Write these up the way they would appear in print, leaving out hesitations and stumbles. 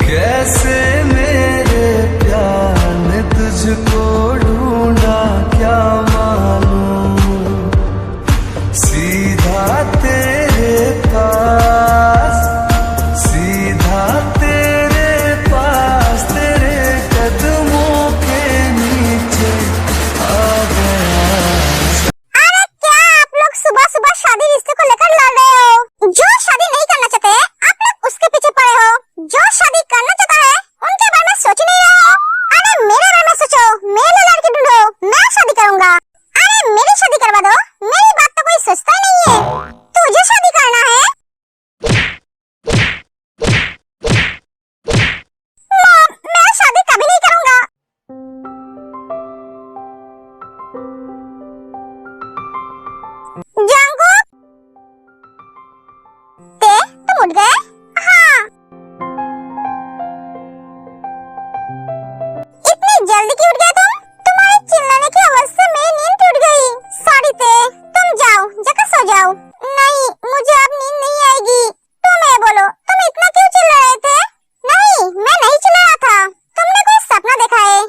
कैसे मेरे प्यार ने तुझको ढूंढा क्या मालूम, सीधा तेरे पास, सीधा तेरे पास, तेरे कदमों के नीचे आ गया। अरे क्या आप लोग सुबह सुबह शादी रिश्ते को लेकर लड़ रहे हो? जो शादी नहीं करना चाहते आप लोग उसके पीछे पड़े हो, जो शादी करना चाहता है उनके बारे में सोच नहीं रहे हो। अरे मेरे बारे में सोचो, मेरे लिए लड़की ढूंढो, मैं शादी करूंगा। अरे मेरी शादी करवा दो, मेरी बात तो कोई सोचता ही नहीं है। तुझे शादी करना है? मैं शादी कभी नहीं करूंगा। जंगकुक, तुम उठ गए? हाँ। इतनी जल्दी क्यों उठ गए तुम? तुम्हारे चिल्लाने की आवाज से मेरी नींद टूट गई। सॉरी ते, तुम जाओ, जाकर सो जाओ। नहीं, मुझे अब नींद नहीं आएगी। तुम ये बोलो, तुम इतना क्यों चिल्ला रहे थे? नहीं, मैं नहीं चिल्ला रहा था। तुमने कोई सपना देखा है?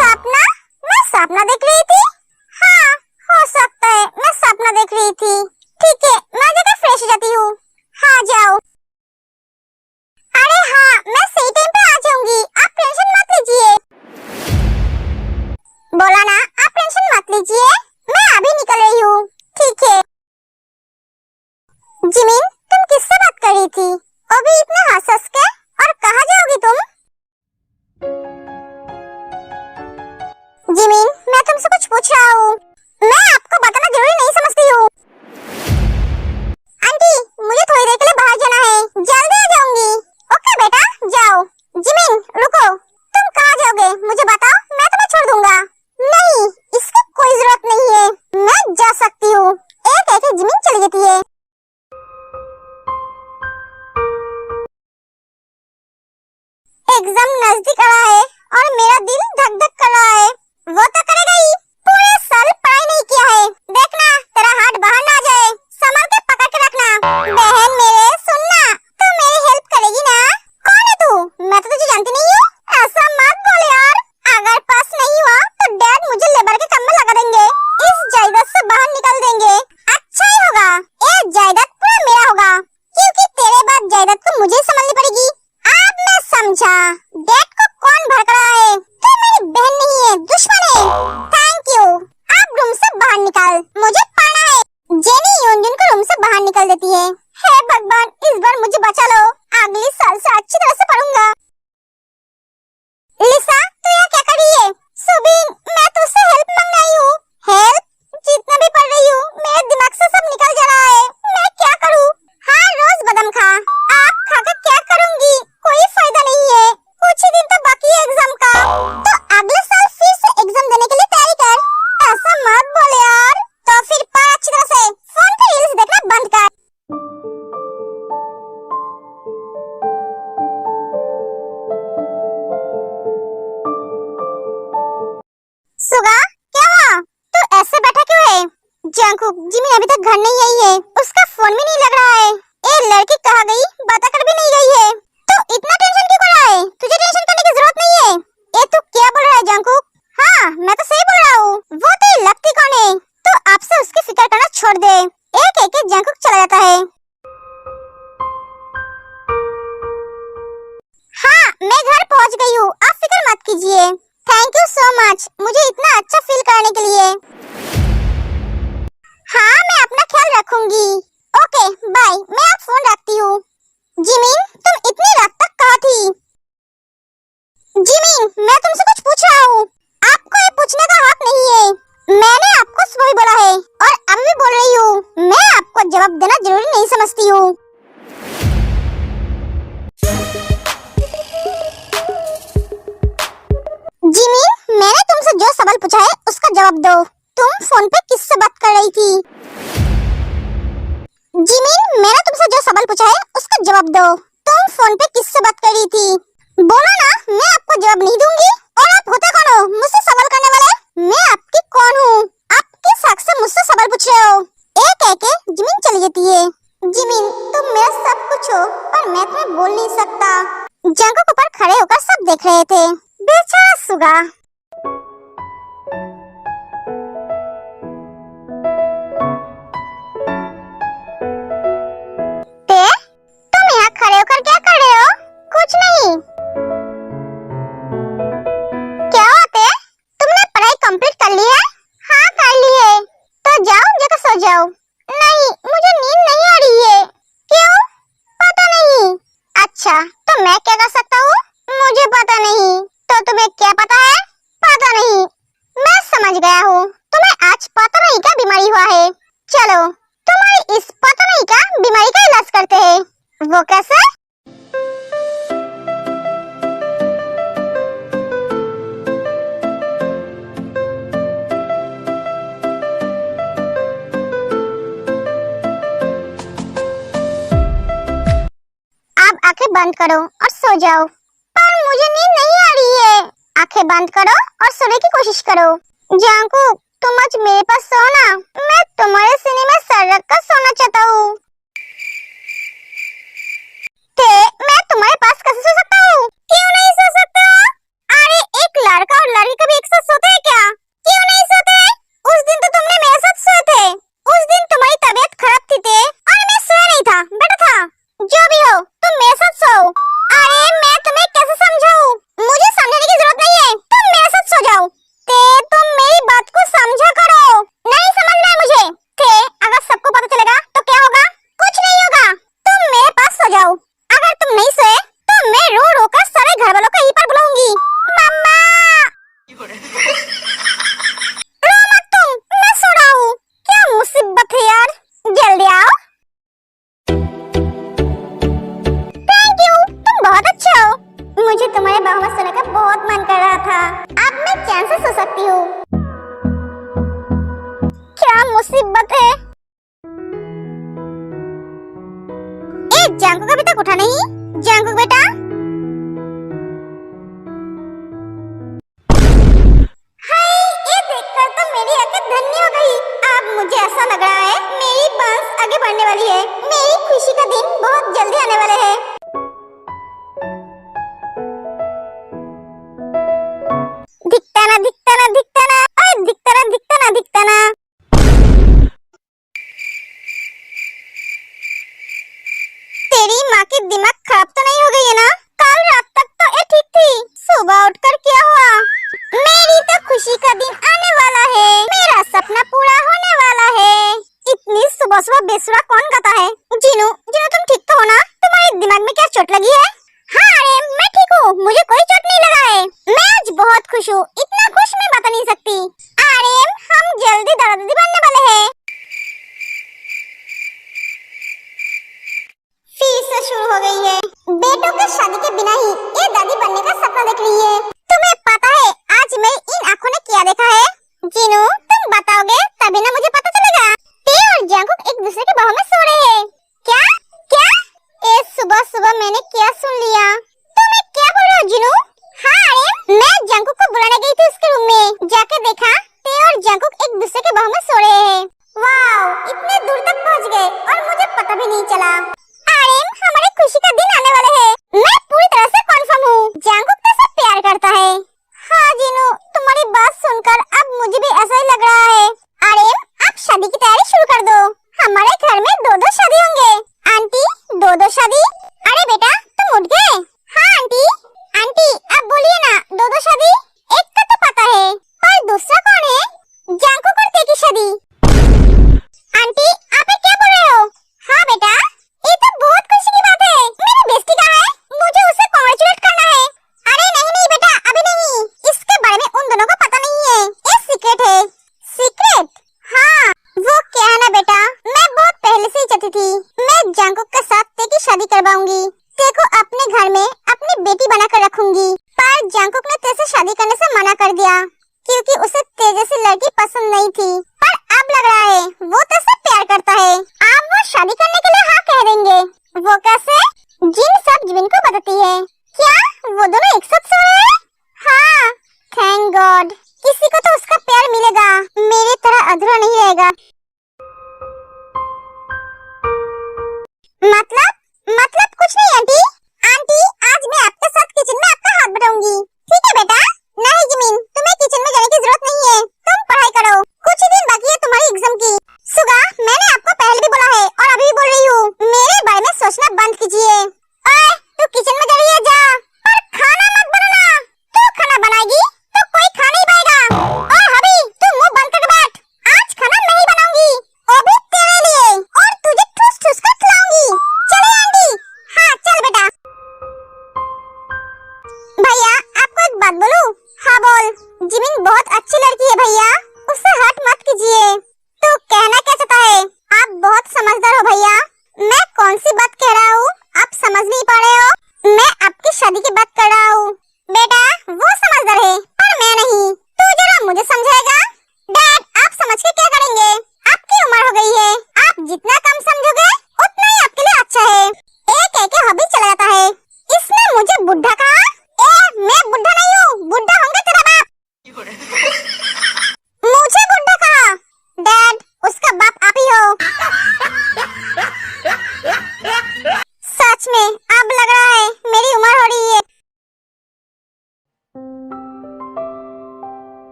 सपना? मैं सपना देख रही थी? हाँ, हो सकता है मैं सपना देख रही थी। ठीक है, मैं जाकर फ्रेश हो जाती हूँ। हाँ जाओ। अरे हाँ, मैं सही टाइम पे आ जाऊंगी, आप टेंशन मत लीजिए। बोला ना, आप टेंशन मत लीजिए, मैं अभी निकल रही हूँ। ठीक है। जिमिन, तुम किससे बात कर रही थी? अभी इतने हंस के, और कहाँ जाओगी तुम? जिमिन, मैं तुमसे कुछ पूछ रहा हूँ, मैं आपको बताना जरूरी नहीं समझती हूँ। आंटी, मुझे थोड़ी देर के लिए बाहर जाना है, जल्दी आ जाऊंगी। ओके बेटा, जाओ। जिमिन, रुको, तुम कहाँ जाओगे? मुझे बताओ, मैं तुम्हें छोड़ दूंगा। नहीं, इसकी कोई जरूरत नहीं है, मैं जा सकती हूँ। एक एक जिमिन चली जाती है। एग्जाम नजदीक आ रहा है और मेरा दिल धक धक कर रहा है। वो तो करेगा ही, पूरे साल पढ़ाई नहीं किया है। देखना तेरा हाथ बाहर ना जाए, संभल के पकड़ के रखना। बहन मेरे, सुनना, तू मेरी हेल्प करेगी ना? कौन है तू? मैं तो तुझे जानती नहीं हूँ। ऐसा मत बोल यार, अगर पास नहीं हुआ तो डैड मुझे लेबर के काम में लगा देंगे, इस जायदाद से बाहर निकाल देंगे। अच्छा ही होगा, ये जायदाद पूरा मेरा होगा, क्योंकि तेरे बाद जायदाद को मुझे संभालनी पड़ेगी। अब मैं समझा, डैड को कौन भड़क रहा है। तू मेरी बहन नहीं है, दुश्मन है। Thank you. अब रूम से बाहर निकाल, मुझे पढ़ना है। जेनी यूनजुन को रूम से बाहर निकाल देती है। हे भगवान, इस बार मुझे बचा लो, अगले साल से अच्छी तरह से पढ़ूंगा। लिसा, तू यहाँ क्या कर रही है? सुबिन, मैं तुझसे हेल्प मांगने आई हूँ। हेल्प? जितना भी पढ़ रही हूँ, मेरे दिमाग से सब निकल जा रहा है, मैं क्या करूँ? हाँ, रोज बादाम खा। आप खाकर क्या करूँगी? कोई फायदा नहीं है, कुछ ही दिन तो बाकी है एग्जाम का, तो अगले साल फिर से एग्जाम देने के लिए तैयारी कर। ऐसा मत बोल यार। तो फिर पढ़ अच्छी तरह से, फोन पे रील्स देखना बंद कर। सुगा, क्या हुआ? तू ऐसे बैठा क्यों है? जंगकुक, जिमिन अभी तक घर नहीं आई है, उसका फोन भी नहीं लग रहा है। ये लड़की कहाँ गई? बता कर भी नहीं गई है। तू इतना टेंशन क्यों कर रहा है? तुझे टेंशन करने की जरूरत नहीं है। ये तू क्या बोल रहा है जंगकुक? हाँ, मैं तो सही बोल रहा हूँ। वो तेरी लगती कौन है? तो आपसे उसकी फिक्र करना छोड़ दे। एक एक जंगकुक चला जाता है। हाँ, मैं घर पहुँच गई हूँ, आप फिक्र मत कीजिए। थैंक यू सो मच, मुझे इतना अच्छा फील करने के लिए। हाँ, मैं अपना ख्याल रखूंगी। ओके बाय, मैं अब फोन रखती हूँ। जिमिन, तुम इतनी रात तक कहाँ थी? जिमिन, मैं तुमसे कुछ पूछ रहा हूँ, आपको ये पूछने का हक नहीं है। मैंने आपको सुबह बोला है और अब भी बोल रही हूँ, मैं आपको जवाब देना जरूरी नहीं समझती हूँ। जिमिन, मैंने तुमसे जो सवाल पूछा है उसका जवाब दो। तुम फोन पे किससे बात कर रही थी? जिमिन, मैंने तुमसे जो सवाल पूछा है उसका जवाब दो। तुम फोन पे किससे बात कर रही थी? बोलो ना, मैं आपको जवाब नहीं दूंगी। और आप होते कौन हो मुझसे सवाल करने वाले? मैं आपकी कौन हूँ? आप किस हक से मुझसे सवाल पूछ रहे हो? एक एक जिमिन चली जाती है। जिमिन, तुम मेरा सब कुछ हो, पर मैं तुम्हें बोल नहीं सकता। जंगल ऊपर खड़े होकर सब देख रहे थे। बेचारा सुगा। तुम यहाँ खड़े होकर क्या कर रहे हो? कुछ नहीं। क्या बात है? तुमने पढ़ाई कंप्लीट कर ली है? हाँ कर ली है। तो जाओ जगह सो जाओ। नहीं मुझे नींद नहीं आ रही है। क्यों? पता नहीं। अच्छा तो मैं क्या कर सकता हूँ? मुझे पता नहीं। तो तुम्हें क्या पता है? पता नहीं। मैं समझ गया हूँ। तुम्हें आज पता नहीं क्या बीमारी हुआ है। चलो तुम्हारी इस पता नहीं क्या बीमारी का इलाज करते हैं। वो कैसे? अब आंखें बंद करो और सो जाओ। पर मुझे नींद नहीं आ रही है। आंखें बंद करो और सोने की कोशिश करो। जांकू तुम आज मेरे पास सो ना। मैं तुम्हारे सीने में सर रख कर सोना चाहता हूँ। मैं तुम्हारे पास कैसे सो सकता हूँ? क्यों नहीं सो सकता? अरे एक लड़का और लड़की कभी एक साथ सोते हैं क्या? क्यों नहीं सोते? उस दिन तो तुमने मेरे साथ सोए थे। उस दिन तुम्हारी तबीयत खराब थी और मैं सोया नहीं था, बैठा था। जो भी हो तुम मेरे साथ सो। अरे मैं तुम्हें कैसे समझाऊं? मुझे समझाने की जरूरत नहीं है। तुम मेरे साथ सो जाओ। तुम मेरी बात को समझा करो। नहीं समझना है मुझे। अगर सबको पता चलेगा तो क्या होगा? कुछ नहीं होगा। तुम मेरे पास सो जाओ। अगर तुम नहीं सोए तो मैं रो रो कर सारे घर वालों को यहीं पर बुलाऊंगी। मम्मा रो मत तुम, मैं सो रहा हूँ। क्या मुसीबत है यार। जल्दी आओ। थैंक यू, तुम बहुत अच्छे हो। मुझे तुम्हारे बाहों में सोने का बहुत मन कर रहा था। अब मैं चैन से सो सकती हूँ। क्या मुसीबत है। जांकू अभी तक उठा नहीं। जांकू बेटा। हाय ये देखकर तो मेरी आंखें धन्य हो गई। अब मुझे ऐसा लग रहा है मेरी बांस आगे बढ़ने वाली है। मेरी खुशी का दिन बहुत जल्दी आने वाले है। दिखता ना दिखता ना दिखता ना, ओए दिखता ना दिखता ना दिखता ना। तेरी माँ की दिमाग खराब तो नहीं हो गई है ना? कल रात तक तो ये ठीक थी। सुबह उठकर क्या हुआ? मेरी तो खुशी का दिन आने वाला है। मेरा सपना पूरा होने वाला है। इतनी सुबह सुबह बेसुरा कौन गाता है? जीनू जीनू तुम ठीक तो हो ना? तुम्हारे दिमाग में क्या चोट लगी है? हाँ अरे मैं ठीक हूँ, मुझे कोई चोट नहीं लगा है। मैं आज बहुत खुश हूँ। इतना खुश मैं बता नहीं सकती। अरे हम जल्दी दादा दादी बनने वाले हैं। फिर से शुरू हो गई है। बेटों की शादी के बिना ही ये दादी बनने का सपना देख रही है। तुम्हें पता है आज मेरी इन आँखों ने क्या देखा है? जीनू तुम बताओगे तभी ना मुझे पता चलेगा। ते और जांकुक एक दूसरे के बाहों में सो रहे हैं। क्या क्या? ये सुबह सुबह मैंने क्या सुन लिया? तुम क्या बोल रहे हो जीनू? हाँ अरे मैं जांकुक को बुलाने गई थी उसके रूम में। जाके देखा ते और जांकुक एक दूसरे के बाहों में सो रहे हैं। वाह इतने दूर तक पहुँच गए और मुझे पता भी नहीं चला। हमारे खुशी का दिन आने वाले हैं। मैं पूरी तरह से कन्फर्म हूँ। जांकुक तो सब प्यार करता है। हाँ जीनू तुम्हारी बात सुनकर अब मुझे भी ऐसा ही लग रहा है। अरे अब शादी की तैयारी शुरू कर दो। हमारे घर में दो शादी होंगे। आंटी दो शादी? अरे बेटा तुम उठ गए? हाँ आंटी। आंटी अब बोलिए ना दो शादी? एक का तो पता है पर दूसरा कौन है? जांकुक और ते की शादी। आंटी आप क्या बोल रहे हो? हाँ बेटा ये तो बहुत खुशी की बात है। मेरी बेस्टी कहाँ है? मुझे उसे कांग्रेचुलेट करना है। अरे नहीं बेटा अभी नहीं। इसके बारे में उन दोनों को पता नहीं है। ये सीक्रेट है। सीक्रेट? हाँ वो क्या है ना बेटा, मैं बहुत पहले से ही चाहती थी मैं जांकुक के साथ ते की शादी करवाऊंगी। ते को अपने घर में अपनी बेटी बनाकर रखूंगी। पर जांकुक ने ते से शादी करने से मना कर दिया क्योंकि उसे ते जैसी लड़की पसंद नहीं थी। पर अब लग रहा है वो ते से प्यार करता है। अब वो शादी करने के लिए हाँ कह देंगे। वो कैसे? जिन सब जिन को बताती है। क्या वो दोनों एक साथ सो रहे हैं? हाँ थैंक गॉड। किसी को तो उसका प्यार मिलेगा, मेरी तरह अधूरा नहीं रहेगा। मतलब कुछ नहीं आंटी। आंटी आज मैं सोचना बंद कीजिए। ओए, तू किचन में जल्दी जा और खाना मत बनाना। तू खाना बनाएगी तो कोई खा नहीं पाएगा। और हबी, तू मुंह बंद करके बैठ। आज खाना मैं ही बनाऊंगी, वो भी तेरे लिए, और तुझे ठूस ठूस कर खिलाऊंगी। चले आंटी? हाँ चल बेटा। भैया आपको एक बात बोलूं? हाँ बोल। जिमिन बहुत अच्छी लड़की है भैया, उससे हट मत कीजिए। तू कहना क्या चाहता है? आप बहुत समझदार हो भैया। मैं कौन सी बात कह रहा हूँ आप समझ नहीं पा रहे हो? मैं आपकी शादी की बात कर रहा हूँ। बेटा वो समझदार है पर मैं नहीं। तू जरा मुझे समझाएगा? डैड आप समझ के क्या करेंगे? आपकी उम्र हो गई है, आप जितना कम समझोगे उतना ही आपके लिए अच्छा है। एक कह के हबी चला जाता है। इसने मुझे बुढ़ा कहा। मैं बुढ़ा नहीं हूँ, बुढ़ा होंगे तेरा बाप। मुझे बुढ़ा कहा? डैड उसका बाप आप ही हो। सच में अब लग रहा है मेरी उम्र हो रही है।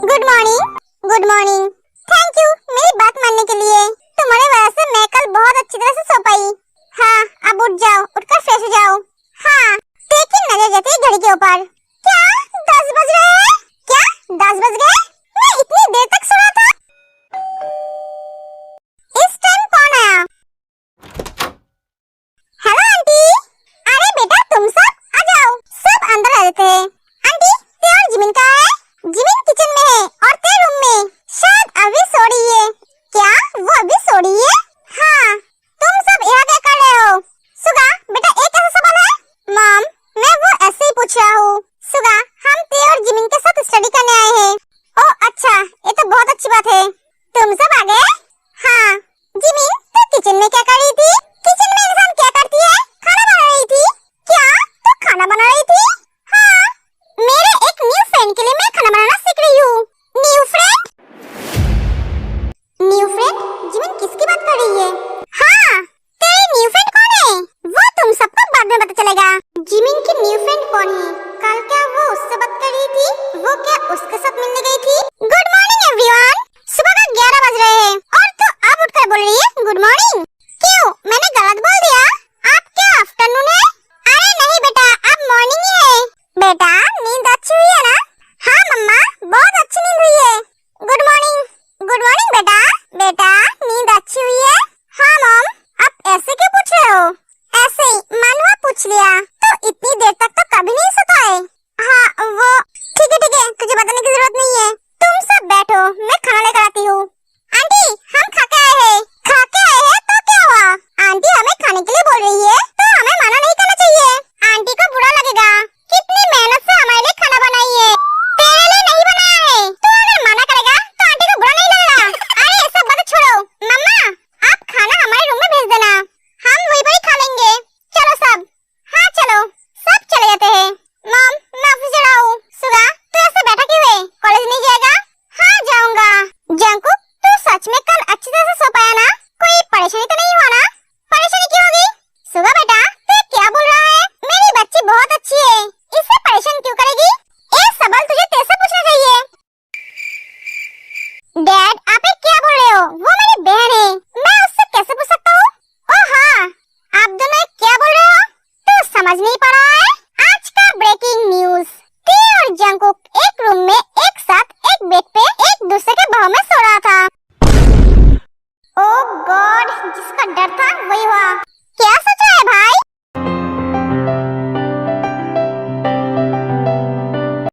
Good morning. Good morning. Thank you मेरी बात मानने के लिए। तुम्हारी वजह से मैं कल बहुत अच्छी तरह से सो पाई। हाँ अब उठ जाओ, उठकर फ्रेश हो जाओ। हाँ लेकिन नजर जाती है घड़ी के ऊपर। क्या 10 बज रहे हैं? क्या 10 बज गए? मैं इतनी देर तक सोया था। इस टाइम कौन आया? Hello aunty. अरे बेटा तुम सब आ जाओ, सब अंदर आ जाते हैं। आंटी ते और जिमिन कहाँ है? जिमिन किचन में है और ते रूम में, शायद अभी सो रही है। क्या वो अभी सो रही है? हाँ तुम सब यहाँ क्या कर रहे हो? सुगा बेटा एक कैसा सवाल है? मॉम मैं वो ऐसे ही पूछ रहा हूँ। सुगा हम ते और जिमिन के साथ स्टडी करने आए हैं। ओह अच्छा, ये तो बहुत अच्छी बात है। तुम सब आ गए? हाँ। जिमिन तू किचन में क्या कर रही थी? किचन में इंसान क्या करती है? खाना बना रही थी। क्या तू खाना बना रही थी? हाँ मेरे एक न्यू फ्रेंड के लिए मैं खाना बनाना सीख रही हूँ। New friend? New friend? Jimin किसकी बात कर रही है? हाँ तेरी न्यू फ्रेंड कौन है? वो तुम सबको बाद में पता चलेगा। जिमिन की न्यू फ्रेंड कौन है? कल क्या वो उससे बात कर रही थी? वो क्या उसके साथ मिलने गई थी? Good morning everyone. सुबह का 11 बज रहे हैं और तू अब उठकर बोल रही है गुड मॉर्निंग। क्यों मैंने गलत बोल दिया? आप क्या आफ्टरनून है? अरे नहीं बेटा अब मॉर्निंग ही है। बेटा नींद अच्छी हुई है ना? हाँ मम्मा बहुत अच्छी नींद हुई है। Good morning. गुड मॉर्निंग बेटा। बेटा नींद अच्छी हुई है? हाँ मॉम। आप ऐसे क्यों पूछ रहे हो? ऐसे ही मानवा पूछ लिया। तो इतनी देर तक तो कभी नहीं सोता है। हाँ वो ठीक है तुझे बताने की जरूरत नहीं है। तुम सब बैठो मैं खाना लेकर आती हूँ। आंटी हम खा के आए हैं। खा के आए हैं तो क्या हुआ? आंटी हमें खाने के लिए बोल रही है तो हमें मना नहीं करना चाहिए। आंटी को बुरा लगेगा। कितनी मेहनत से हमारे लिए खाना बनाई है। तेरे लिए नहीं बनाया है तो अगर मना करेगा तो आंटी को बुरा नहीं लगेगा। अरे ये सब बात छोड़ो। मम्मा आप खाना हमारे रूम में भेज देना, हम वहीं पर ही खा लेंगे। चलो सब। हाँ चलो सब चले जाते हैं। मॉम मैं ऑफिस जा रहा हूँ। सुगा तू ऐसे बैठा क्यों है? कॉलेज नहीं जाएगा? हाँ जाऊंगा। जंकुक तू सच में कल अच्छी तरह से सो पाया ना? कोई परेशानी तो नहीं हुआ ना? परेशानी क्यों होगी? सुगा बेटा तू क्या बोल रहा है? मेरी बच्ची बहुत अच्छी है, इससे परेशान क्यों करेगी? ये सवाल तुझे तेरे से पूछना चाहिए। डैड आप क्या बोल रहे हो? वो मेरी बहन है, मैं उससे कैसे पूछ सकता हूँ? ओह हाँ आप दोनों क्या बोल रहे हो? तू समझ नहीं पा रहा है? आज का ब्रेकिंग न्यूज। ते और जंकुक एक रूम में एक साथ एक बेड पे एक दूसरे के बाहों में सो रहा था। ओह गॉड जिसका डर था वही हुआ।